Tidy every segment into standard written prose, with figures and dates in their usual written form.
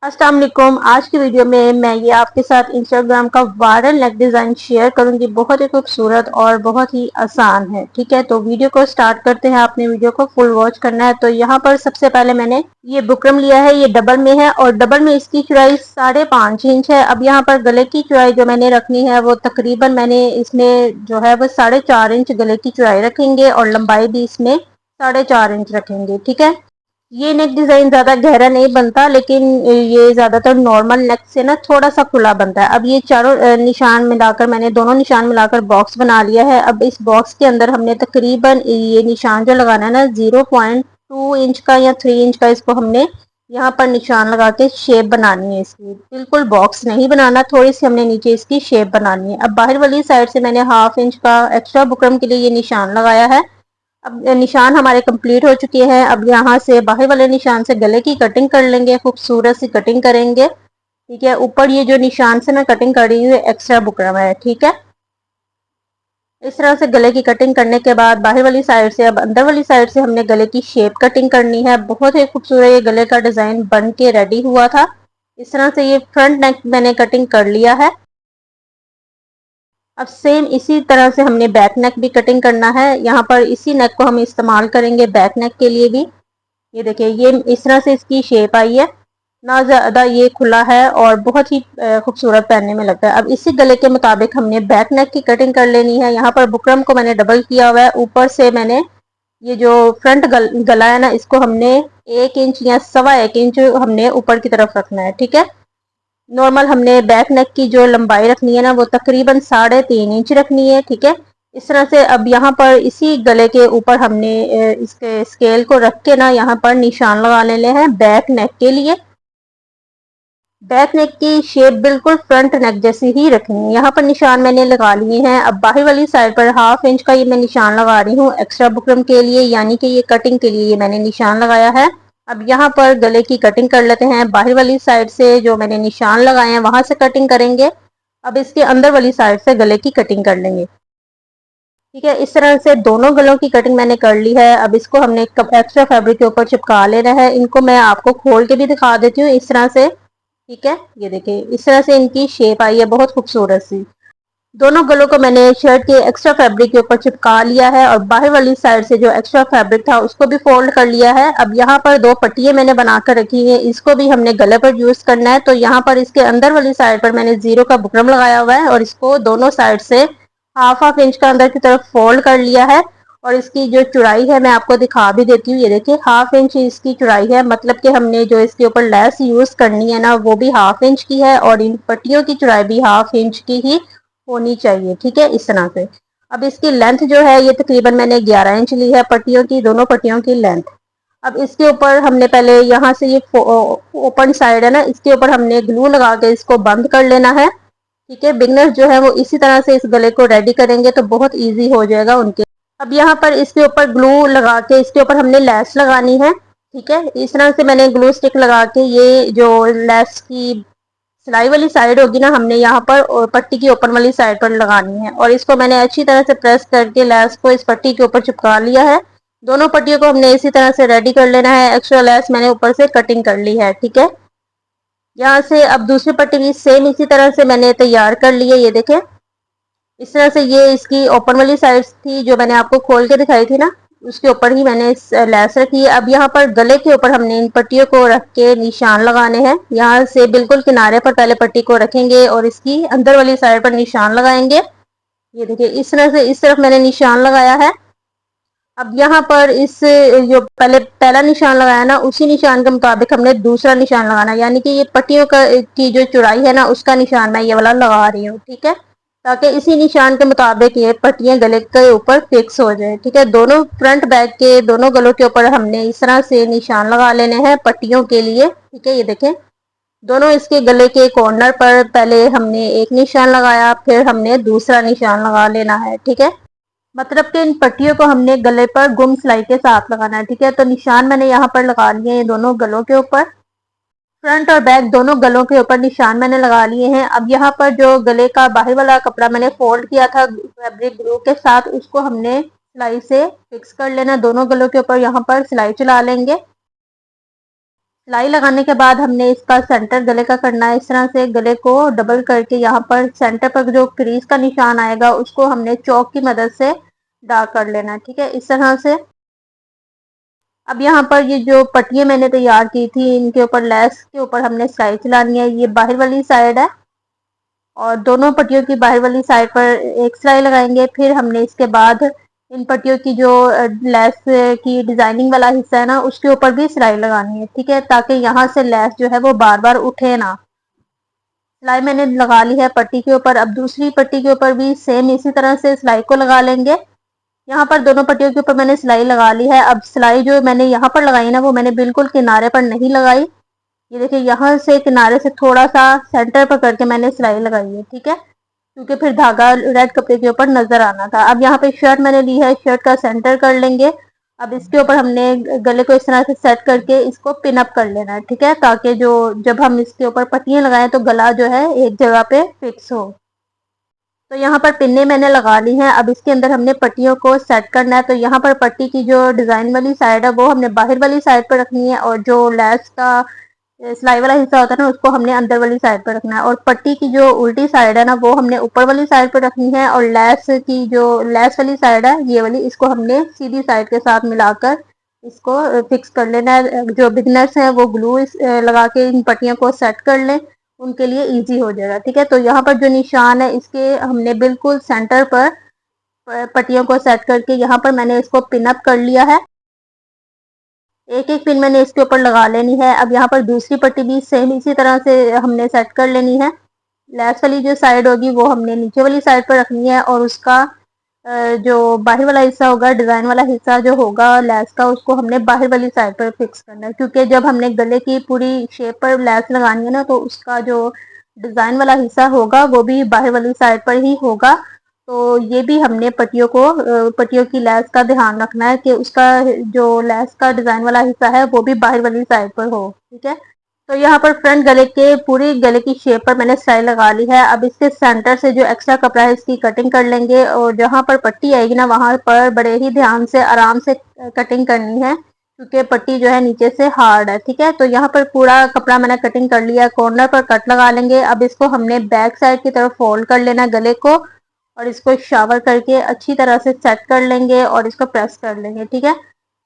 अस्सलाम वालेकुम। आज की वीडियो में मैं ये आपके साथ इंस्टाग्राम का वायरल नेक डिज़ाइन शेयर करूंगी। बहुत ही खूबसूरत और बहुत ही आसान है। ठीक है, तो वीडियो को स्टार्ट करते हैं। आपने वीडियो को फुल वॉच करना है। तो यहाँ पर सबसे पहले मैंने ये बुकरम लिया है, ये डबल में है और डबल में इसकी चौड़ाई 5.5 इंच है। अब यहाँ पर गले की चौड़ाई जो मैंने रखनी है वो तकरीबन मैंने इसमें जो है वो 4.5 इंच गले की चौड़ाई रखेंगे और लंबाई भी इसमें 4.5 इंच रखेंगे। ठीक है, ये नेक डिज़ाइन ज़्यादा गहरा नहीं बनता, लेकिन ये ज़्यादातर नॉर्मल नेक से ना थोड़ा सा खुला बनता है। अब ये चारों निशान मिलाकर मैंने दोनों निशान मिलाकर बॉक्स बना लिया है। अब इस बॉक्स के अंदर हमने तकरीबन ये निशान जो लगाना है ना 0.2 इंच का या 3 इंच का, इसको हमने यहाँ पर निशान लगा के शेप बनानी है। इसकी बिल्कुल बॉक्स नहीं बनाना, थोड़ी सी हमने नीचे इसकी शेप बनानी है। अब बाहर वाली साइड से मैंने 1/2 इंच का एक्स्ट्रा बुकरम के लिए ये निशान लगाया है। अब निशान हमारे कंप्लीट हो चुके हैं। अब यहाँ से बाहर वाले निशान से गले की कटिंग कर लेंगे, खूबसूरत सी कटिंग करेंगे। ठीक है, ऊपर ये जो निशान से मैं कटिंग कर रही हूँ एक्स्ट्रा बुकरम है। ठीक है, इस तरह से गले की कटिंग करने के बाद बाहर वाली साइड से अब अंदर वाली साइड से हमने गले की शेप कटिंग करनी है। बहुत ही खूबसूरत ये गले का डिज़ाइन बन के रेडी हुआ था। इस तरह से ये फ्रंट नेक मैंने कटिंग कर लिया है। अब सेम इसी तरह से हमने बैक नेक भी कटिंग करना है। यहाँ पर इसी नेक को हम इस्तेमाल करेंगे बैक नेक के लिए भी। ये देखिए, ये इस तरह से इसकी शेप आई है, ना ज़्यादा ये खुला है और बहुत ही खूबसूरत पहनने में लगता है। अब इसी गले के मुताबिक हमने बैक नेक की कटिंग कर लेनी है। यहाँ पर बुकरम को मैंने डबल किया हुआ है। ऊपर से मैंने ये जो फ्रंट गला है ना, इसको हमने 1 इंच या 1.25 इंच हमने ऊपर की तरफ रखना है। ठीक है, नॉर्मल हमने बैक नेक की जो लंबाई रखनी है ना वो तकरीबन 3.5 इंच रखनी है। ठीक है, इस तरह से अब यहाँ पर इसी गले के ऊपर हमने इसके स्केल को रख के ना यहाँ पर निशान लगा लेने हैं बैक नेक के लिए। बैक नेक की शेप बिल्कुल फ्रंट नेक जैसी ही रखनी है। यहाँ पर निशान मैंने लगा लिए हैं। अब बाहर वाली साइड पर 1/2 इंच का ये मैं निशान लगा रही हूँ एक्स्ट्रा बुकरम के लिए, यानी कि ये कटिंग के लिए ये मैंने निशान लगाया है। अब यहाँ पर गले की कटिंग कर लेते हैं। बाहर वाली साइड से जो मैंने निशान लगाए हैं वहां से कटिंग करेंगे। अब इसके अंदर वाली साइड से गले की कटिंग कर लेंगे। ठीक है, इस तरह से दोनों गलों की कटिंग मैंने कर ली है। अब इसको हमने एक्स्ट्रा फैब्रिक के ऊपर चिपका लेना है। इनको मैं आपको खोल के भी दिखा देती हूँ इस तरह से। ठीक है, ये देखिए इस तरह से इनकी शेप आई है बहुत खूबसूरत सी। दोनों गलों को मैंने शर्ट के एक्स्ट्रा फैब्रिक के ऊपर चिपका लिया है और बाहर वाली साइड से जो एक्स्ट्रा फैब्रिक था उसको भी फोल्ड कर लिया है। अब यहाँ पर 2 पट्टियाँ मैंने बनाकर रखी हैं, इसको भी हमने गले पर यूज करना है। तो यहाँ पर इसके अंदर वाली साइड पर मैंने 0 का बुकरम लगाया हुआ है और इसको दोनों साइड से 1/2 इंच का अंदर की तरफ फोल्ड कर लिया है। और इसकी जो चौड़ाई है मैं आपको दिखा भी देती हूँ। ये देखिए 1/2 इंच इसकी चौड़ाई है, मतलब कि हमने जो इसके ऊपर लेस यूज करनी है ना वो भी 1/2 इंच की है और इन पट्टियों की चौड़ाई भी 1/2 इंच की ही होनी चाहिए। ठीक है, इस तरह से। अब इसकी लेंथ जो है ये तकरीबन मैंने 11 इंच ली है पट्टियों की, दोनों पट्टियों की लेंथ। अब इसके ऊपर हमने पहले यहाँ से ये ओपन साइड है ना, इसके ऊपर हमने ग्लू लगा के इसको बंद कर लेना है। ठीक है, बिगनर्स जो है वो इसी तरह से इस गले को रेडी करेंगे तो बहुत ईजी हो जाएगा उनके। अब यहाँ पर इसके ऊपर ग्लू लगा के इसके ऊपर हमने लेस लगानी है। ठीक है, इस तरह से मैंने ग्लू स्टिक लगा के ये जो लेस की सिलाई वाली साइड होगी ना हमने यहाँ पर पट्टी की ऊपर वाली साइड पर लगानी है और इसको मैंने अच्छी तरह से प्रेस करके लेस को इस पट्टी के ऊपर चिपका लिया है। दोनों पट्टियों को हमने इसी तरह से रेडी कर लेना है। एक्स्ट्रा लेस मैंने ऊपर से कटिंग कर ली है। ठीक है, यहाँ से अब दूसरी पट्टी भी सेम इसी तरह से मैंने तैयार कर ली है। ये देखें, इस तरह से ये इसकी ओपन वाली साइड थी जो मैंने आपको खोल के दिखाई थी ना, उसके ऊपर ही मैंने लेस रखी है। अब यहाँ पर गले के ऊपर हमने इन पट्टियों को रख के निशान लगाने हैं। यहाँ से बिल्कुल किनारे पर पहले पट्टी को रखेंगे और इसकी अंदर वाली साइड पर निशान लगाएंगे। ये देखिए इस तरह से इस तरफ मैंने निशान लगाया है। अब यहाँ पर इस जो पहला निशान लगाया ना उसी निशान के मुताबिक हमने दूसरा निशान लगाना है, यानी कि ये पट्टियों का की जो चौड़ाई है ना उसका निशान मैं ये वाला लगा रही हूँ। ठीक है, ताकि इसी निशान के मुताबिक ये पट्टियाँ गले के ऊपर फिक्स हो जाए। ठीक है, दोनों फ्रंट बैक के दोनों गलों के ऊपर हमने इस तरह से निशान लगा लेने हैं पट्टियों के लिए। ठीक है, ये देखें दोनों इसके गले के कॉर्नर पर पहले हमने एक निशान लगाया, फिर हमने दूसरा निशान लगा लेना है। ठीक है, मतलब कि इन पट्टियों को हमने गले पर गुम सिलाई के साथ लगाना है। ठीक है, तो निशान मैंने यहाँ पर लगा लिए हैं दोनों गलों के ऊपर। फ्रंट और बैक दोनों गलों के ऊपर निशान मैंने लगा लिए हैं। अब यहाँ पर जो गले का बाहर वाला कपड़ा मैंने फोल्ड किया था फैब्रिक ग्लू के साथ, उसको हमने सिलाई से फिक्स कर लेना। दोनों गलों के ऊपर यहाँ पर सिलाई चला लेंगे। सिलाई लगाने के बाद हमने इसका सेंटर गले का करना है। इस तरह से गले को डबल करके यहाँ पर सेंटर पर जो क्रीज का निशान आएगा उसको हमने चौक की मदद से डार्क कर लेना है। ठीक है, इस तरह से। अब यहाँ पर ये जो पट्टियाँ मैंने तैयार की थी इनके ऊपर लेस के ऊपर हमने सिलाई चलानी है। ये बाहर वाली साइड है और दोनों पट्टियों की बाहर वाली साइड पर एक सिलाई लगाएंगे। फिर हमने इसके बाद इन पट्टियों की जो लेस की डिजाइनिंग वाला हिस्सा है ना उसके ऊपर भी सिलाई लगानी है। ठीक है, ताकि यहाँ से लेस जो है वो बार बार उठे ना। सिलाई मैंने लगा ली है पट्टी के ऊपर। अब दूसरी पट्टी के ऊपर भी सेम इसी तरह से सिलाई को लगा लेंगे। यहाँ पर दोनों पट्टियों के ऊपर मैंने सिलाई लगा ली है। अब सिलाई जो मैंने यहाँ पर लगाई ना वो मैंने बिल्कुल किनारे पर नहीं लगाई। ये देखिए यहाँ से किनारे से थोड़ा सा सेंटर पर करके मैंने सिलाई लगाई है। ठीक है, क्योंकि फिर धागा रेड कपड़े के ऊपर नजर आना था। अब यहाँ पे शर्ट मैंने ली है, शर्ट का सेंटर कर लेंगे। अब इसके ऊपर हमने गले को इस तरह से सेट करके इसको पिन अप कर लेना है। ठीक है, ताकि जो जब हम इसके ऊपर पट्टियां लगाएं तो गला जो है एक जगह पे फिक्स हो। तो यहाँ पर पिन्ने मैंने लगा ली हैं। अब इसके अंदर हमने पट्टियों को सेट करना है। तो यहाँ पर पट्टी की जो डिजाइन वाली साइड है वो हमने बाहर वाली साइड पर रखनी है और जो लेस का सिलाई वाला हिस्सा होता है ना उसको हमने अंदर वाली साइड पर रखना है। और पट्टी की जो उल्टी साइड है ना वो हमने ऊपर वाली साइड पर रखनी है। और लेस की जो लेस वाली साइड है ये वाली इसको हमने सीधी साइड के साथ मिलाकर इसको फिक्स कर लेना है। जो बिगनर्स हैं वो ग्लू लगा के इन पट्टियों को सेट कर लें, उनके लिए इजी हो जाएगा। ठीक है, तो यहाँ पर जो निशान है इसके हमने बिल्कुल सेंटर पर पट्टियों को सेट करके यहाँ पर मैंने इसको पिन अप कर लिया है। एक एक पिन मैंने इसके ऊपर लगा लेनी है। अब यहाँ पर दूसरी पट्टी भी सेम इसी तरह से हमने सेट कर लेनी है। लेस वाली जो साइड होगी वो हमने नीचे वाली साइड पर रखनी है और उसका जो बाहर वाला हिस्सा होगा, डिजाइन वाला हिस्सा जो होगा लेस का, उसको हमने बाहर वाली साइड पर फिक्स करना है। क्योंकि जब हमने गले की पूरी शेप पर लेस लगानी है ना तो उसका जो डिजाइन वाला हिस्सा होगा वो भी बाहर वाली साइड पर ही होगा। तो ये भी हमने पट्टियों की लेस का ध्यान रखना है कि उसका जो लेस का डिजाइन वाला हिस्सा है वो भी बाहर वाली साइड पर हो। ठीक है, तो यहाँ पर फ्रंट गले के पूरी गले की शेप पर मैंने सिलाई लगा ली है। अब इसके सेंटर से जो एक्स्ट्रा कपड़ा है इसकी कटिंग कर लेंगे और जहाँ पर पट्टी आएगी ना वहाँ पर बड़े ही ध्यान से आराम से कटिंग करनी है, क्योंकि पट्टी जो है नीचे से हार्ड है। ठीक है, तो यहाँ पर पूरा कपड़ा मैंने कटिंग कर लिया, कॉर्नर पर कट लगा लेंगे। अब इसको हमने बैक साइड की तरफ फोल्ड कर लेना गले को और इसको शावर करके अच्छी तरह से सेट कर लेंगे और इसको प्रेस कर लेंगे। ठीक है,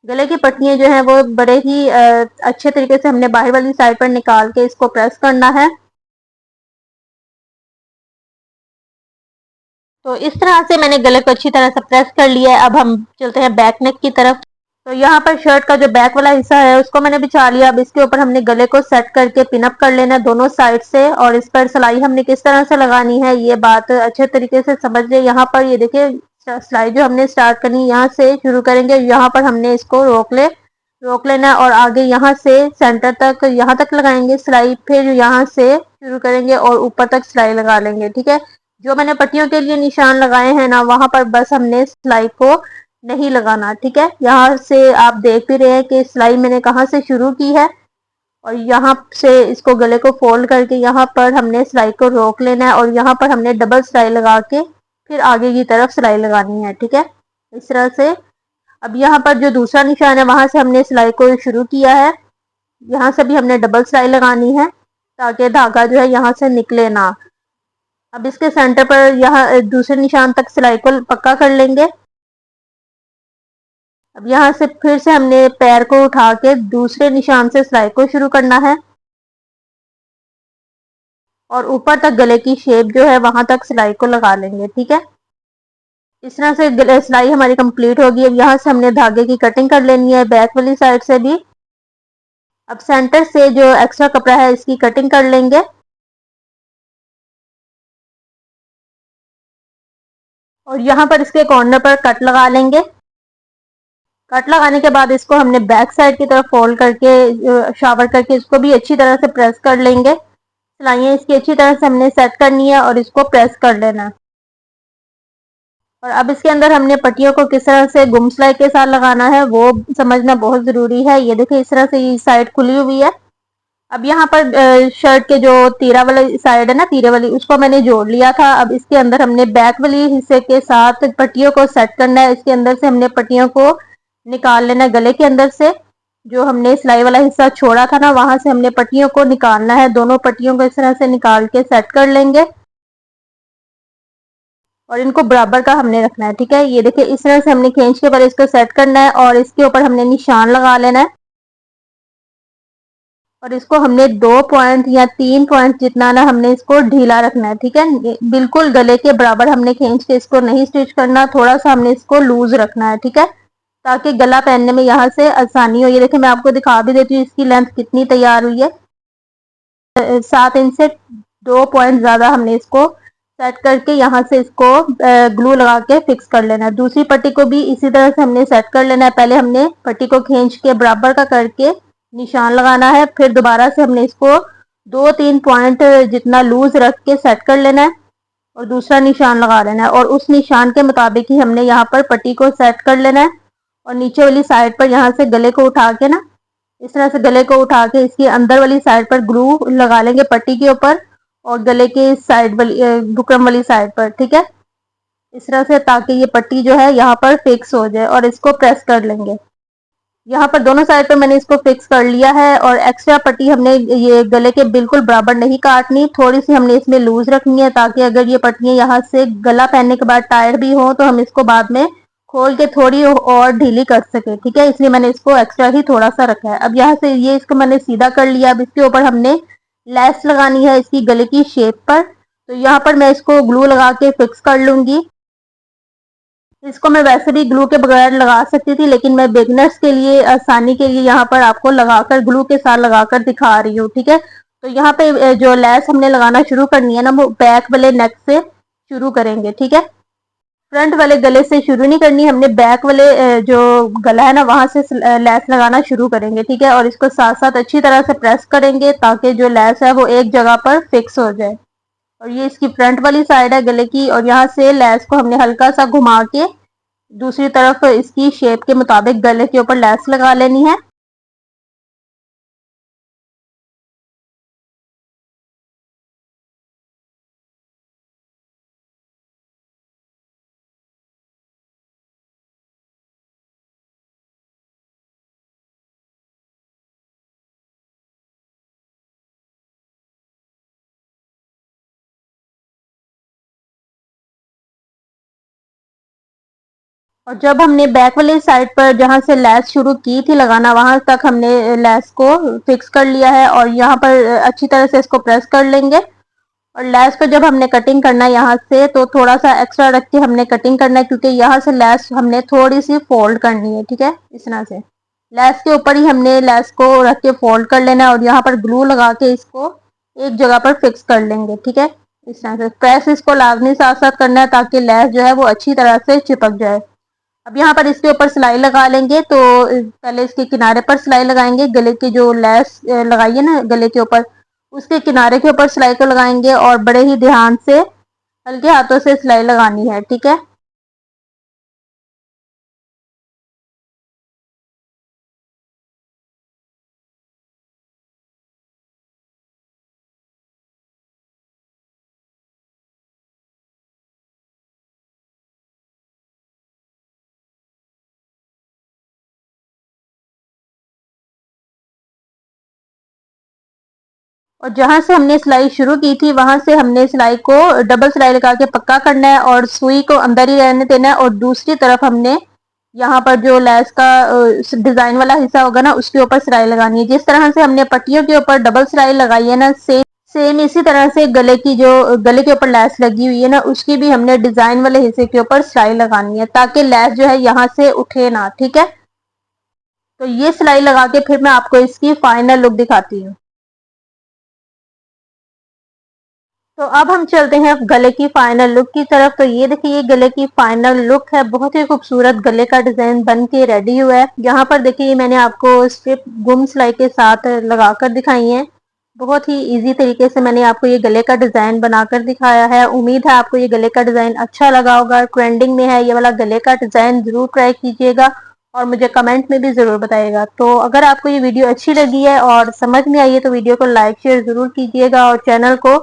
गले की पट्टियां जो है वो बड़े ही अच्छे तरीके से हमने बाहर वाली साइड पर निकाल के इसको प्रेस करना है। तो इस तरह से मैंने गले को अच्छी तरह से प्रेस कर लिया है। अब हम चलते हैं बैक नेक की तरफ। तो यहाँ पर शर्ट का जो बैक वाला हिस्सा है उसको मैंने बिछा लिया। अब इसके ऊपर हमने गले को सेट करके पिन अप कर लेना है दोनों साइड से। और इस पर सिलाई हमने किस तरह से लगानी है ये बात अच्छे तरीके से समझ ले। यहाँ पर ये देखिए सिलाई जो हमने स्टार्ट करनी यहाँ से शुरू करेंगे, यहाँ पर हमने इसको रोक लेना और आगे यहाँ से सेंटर तक यहाँ तक लगाएंगे सिलाई। फिर यहाँ से शुरू करेंगे और ऊपर तक सिलाई लगा लेंगे। ठीक है, जो मैंने पट्टियों के लिए निशान लगाए हैं ना वहां पर बस हमने सिलाई को नहीं लगाना। ठीक है, यहाँ से आप देख भी रहे हैं कि सिलाई मैंने कहाँ से शुरू की है और यहाँ से इसको गले को फोल्ड करके यहाँ पर हमने सिलाई को रोक लेना है और यहाँ पर हमने डबल सिलाई लगा के फिर आगे की तरफ सिलाई लगानी है। ठीक है, इस तरह से। अब यहाँ पर जो दूसरा निशान है वहां से हमने सिलाई को शुरू किया है, यहाँ से भी हमने डबल सिलाई लगानी है ताकि धागा जो है यहाँ से निकले ना। अब इसके सेंटर पर यहाँ दूसरे निशान तक सिलाई को पक्का कर लेंगे। अब यहाँ से फिर से हमने पैर को उठा के दूसरे निशान से सिलाई को शुरू करना है और ऊपर तक गले की शेप जो है वहां तक सिलाई को लगा लेंगे। ठीक है, इस तरह से सिलाई हमारी कंप्लीट होगी। अब यहाँ से हमने धागे की कटिंग कर लेनी है बैक वाली साइड से भी। अब सेंटर से जो एक्स्ट्रा कपड़ा है इसकी कटिंग कर लेंगे और यहाँ पर इसके कॉर्नर पर कट लगा लेंगे। कट लगाने के बाद इसको हमने बैक साइड की तरफ फोल्ड करके शावर करके इसको भी अच्छी तरह से प्रेस कर लेंगे। सिलाइयाँ इसकी अच्छी तरह से हमने सेट करनी है और इसको प्रेस कर लेना है। और अब इसके अंदर हमने पट्टियों को किस तरह से गुम सिलाई के साथ लगाना है वो समझना बहुत ज़रूरी है। ये देखिए इस तरह से ये साइड खुली हुई है। अब यहाँ पर शर्ट के जो तीरा वाली साइड है ना, तीरे वाली, उसको मैंने जोड़ लिया था। अब इसके अंदर हमने बैक वाली हिस्से के साथ पट्टियों को सेट करना है। इसके अंदर से हमने पट्टियों को निकाल लेना गले के अंदर से। जो हमने सिलाई वाला हिस्सा छोड़ा था ना, वहां से हमने पट्टियों को निकालना है। दोनों पट्टियों को इस तरह से निकाल के सेट कर लेंगे और इनको बराबर का हमने रखना है। ठीक है, ये देखिए इस तरह से हमने खींच के पर इसको सेट करना है और इसके ऊपर हमने निशान लगा लेना है और इसको हमने 2 पॉइंट या 3 पॉइंट जितना ना हमने इसको ढीला रखना है। ठीक है, बिल्कुल गले के बराबर हमने खींच के इसको नहीं स्टिच करना, थोड़ा सा हमने इसको लूज रखना है। ठीक है, ताकि गला पहनने में यहाँ से आसानी हो। ये देखिए मैं आपको दिखा भी देती हूँ इसकी लेंथ कितनी तैयार हुई है। 7 इंच से 2 पॉइंट ज्यादा हमने इसको सेट करके यहाँ से इसको ग्लू लगा के फिक्स कर लेना है। दूसरी पट्टी को भी इसी तरह से हमने सेट कर लेना है। पहले हमने पट्टी को खींच के बराबर का करके निशान लगाना है, फिर दोबारा से हमने इसको 2-3 पॉइंट जितना लूज रख के सेट कर लेना है और दूसरा निशान लगा लेना है और उस निशान के मुताबिक ही हमने यहाँ पर पट्टी को सेट कर लेना है। और नीचे वाली साइड पर यहाँ से गले को उठा के ना, इस तरह से गले को उठा के इसकी अंदर वाली साइड पर ग्लू लगा लेंगे पट्टी के ऊपर और गले के साइड वाली बुकरम वाली साइड पर। ठीक है, इस तरह से, ताकि ये पट्टी जो है यहाँ पर फिक्स हो जाए और इसको प्रेस कर लेंगे। यहाँ पर दोनों साइड पे मैंने इसको फिक्स कर लिया है और एक्स्ट्रा पट्टी हमने ये गले के बिल्कुल बराबर नहीं काटनी, थोड़ी सी हमने इसमें लूज रखनी है ताकि अगर ये पट्टियां यहाँ से गला पहनने के बाद टाइट भी हो तो हम इसको बाद में खोल के थोड़ी और ढीली कर सके। ठीक है, इसलिए मैंने इसको एक्स्ट्रा ही थोड़ा सा रखा है। अब यहाँ से ये इसको मैंने सीधा कर लिया। अब इसके ऊपर हमने लेस लगानी है इसकी गले की शेप पर, तो यहाँ पर मैं इसको ग्लू लगा के फिक्स कर लूंगी। इसको मैं वैसे भी ग्लू के बगैर लगा सकती थी, लेकिन मैं बिगनर्स के लिए आसानी के लिए यहाँ पर आपको लगाकर ग्लू के साथ लगाकर दिखा रही हूँ। ठीक है, तो यहाँ पे जो लेस हमने लगाना शुरू करनी है ना, वो बैक वाले नेक से शुरू करेंगे। ठीक है, फ्रंट वाले गले से शुरू नहीं करनी, हमने बैक वाले जो गला है ना वहां से लेस लगाना शुरू करेंगे। ठीक है, और इसको साथ साथ अच्छी तरह से प्रेस करेंगे ताकि जो लेस है वो एक जगह पर फिक्स हो जाए। और ये इसकी फ्रंट वाली साइड है गले की और यहाँ से लेस को हमने हल्का सा घुमा के दूसरी तरफ इसकी शेप के मुताबिक गले के ऊपर लेस लगा लेनी है। और जब हमने बैक वाली साइड पर जहां से लेस शुरू की थी लगाना, वहां तक हमने लेस को फिक्स कर लिया है और यहाँ पर अच्छी तरह से इसको प्रेस कर लेंगे। और लेस पे जब हमने कटिंग करना है यहाँ से, तो थोड़ा सा एक्स्ट्रा रख के हमने कटिंग करना है, क्योंकि यहाँ से लेस हमने थोड़ी सी फोल्ड करनी है। ठीक है, इस तरह से लेस के ऊपर ही हमने लेस को रख के फोल्ड कर लेना है और यहाँ पर ग्लू लगा के इसको एक जगह पर फिक्स कर लेंगे। ठीक है, इस तरह से प्रेस इसको लाजमी साथ साथ करना है ताकि लेस जो है वो अच्छी तरह से चिपक जाए। अब यहाँ पर इसके ऊपर सिलाई लगा लेंगे, तो पहले इसके किनारे पर सिलाई लगाएंगे। गले की जो लेस लगाई है ना गले के ऊपर, उसके किनारे के ऊपर सिलाई को लगाएंगे और बड़े ही ध्यान से हल्के हाथों से सिलाई लगानी है। ठीक है, और जहां से हमने सिलाई शुरू की थी वहां से हमने सिलाई को डबल सिलाई लगा के पक्का करना है और सुई को अंदर ही रहने देना है। और दूसरी तरफ हमने यहाँ पर जो लेस का डिजाइन वाला हिस्सा होगा ना, उसके ऊपर सिलाई लगानी है। जिस तरह से हमने पट्टियों के ऊपर डबल सिलाई लगाई है ना, सेम इसी तरह से गले की जो गले के ऊपर लेस लगी हुई है ना, उसकी भी हमने डिजाइन वाले हिस्से के ऊपर सिलाई लगानी है ताकि लेस जो है यहाँ से उठे ना। ठीक है, तो ये सिलाई लगा के फिर मैं आपको इसकी फाइनल लुक दिखाती हूँ। तो अब हम चलते हैं गले की फाइनल लुक की तरफ। तो ये देखिए ये गले की फाइनल लुक है, बहुत ही खूबसूरत गले का डिजाइन बन के रेडी हुआ है। यहाँ पर देखिए मैंने आपको स्ट्रिप गुम सिलाई के साथ लगाकर दिखाई है। बहुत ही इजी तरीके से मैंने आपको ये गले का डिजाइन बनाकर दिखाया है। उम्मीद है आपको ये गले का डिजाइन अच्छा लगा होगा। ट्रेंडिंग में है ये वाला गले का डिजाइन, जरूर ट्राई कीजिएगा और मुझे कमेंट में भी जरूर बताइएगा। तो अगर आपको ये वीडियो अच्छी लगी है और समझ में आई है तो वीडियो को लाइक शेयर जरूर कीजिएगा और चैनल को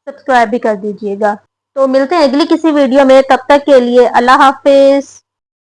सब्सक्राइब भी कर दीजिएगा। तो मिलते हैं अगली किसी वीडियो में, तब तक के लिए अल्लाह हाफिज।